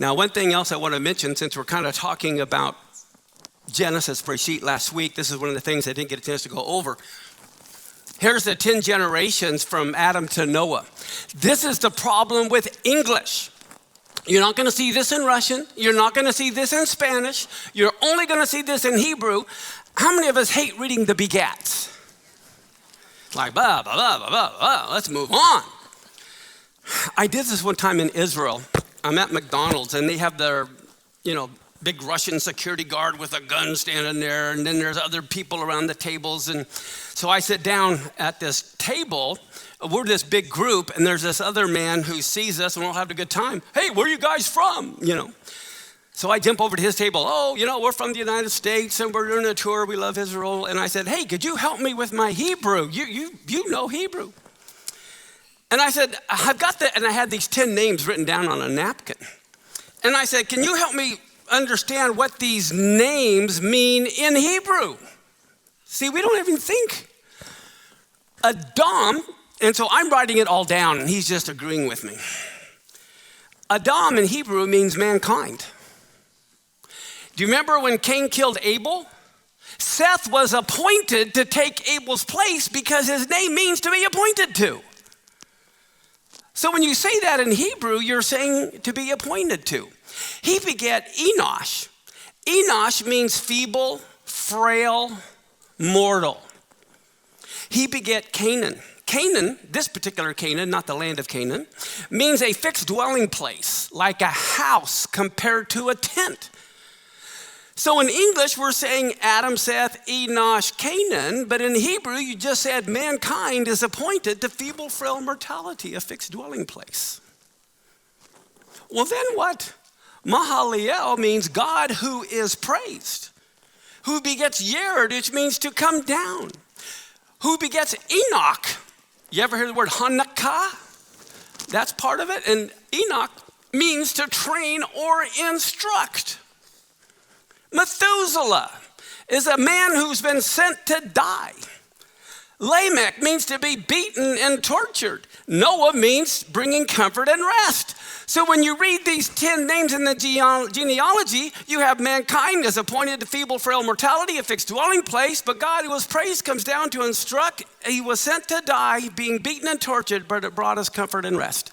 Now, one thing else I want to mention, since we're kind of talking about Genesis pre-sheet last week, this is one of the things I didn't get a chance to go over. Here's the 10 generations from Adam to Noah. This is the problem with English. You're not going to see this in Russian. You're not going to see this in Spanish. You're only going to see this in Hebrew. How many of us hate reading the begats? Like, blah, blah, blah, blah, blah, blah. Let's move on. I did this one time in Israel. I'm at McDonald's, and they have their, big Russian security guard with a gun standing there, and then there's other people around the tables. And so I sit down at this table. We're this big group, and there's this other man who sees us, and we'll have a good time. Hey, where are you guys from? So I jump over to his table. Oh, we're from the United States, and we're doing a tour. We love Israel. And I said, hey, could you help me with my Hebrew? You know Hebrew. And I said, I've got that. And I had these 10 names written down on a napkin. And I said, can you help me understand what these names mean in Hebrew? See, we don't even think. Adam, and so I'm writing it all down, and he's just agreeing with me. Adam in Hebrew means mankind. Do you remember when Cain killed Abel? Seth was appointed to take Abel's place because his name means to be appointed to. So when you say that in Hebrew, you're saying to be appointed to. He begat Enosh. Enosh means feeble, frail, mortal. He begat Canaan. Canaan, this particular Canaan, not the land of Canaan, means a fixed dwelling place, like a house compared to a tent. So in English, we're saying Adam, Seth, Enosh, Canaan, but in Hebrew, you just said mankind is appointed to feeble, frail mortality, a fixed dwelling place. Well, then what? Mahaleel means God who is praised, who begets Yered, which means to come down, who begets Enoch. You ever hear the word Hanukkah? That's part of it. And Enoch means to train or instruct. Methuselah is a man who's been sent to die. Lamech means to be beaten and tortured. Noah means bringing comfort and rest. So when you read these 10 names in the genealogy, you have mankind as appointed to feeble, frail mortality, a fixed dwelling place, but God who was praised comes down to instruct. He was sent to die, being beaten and tortured, but it brought us comfort and rest.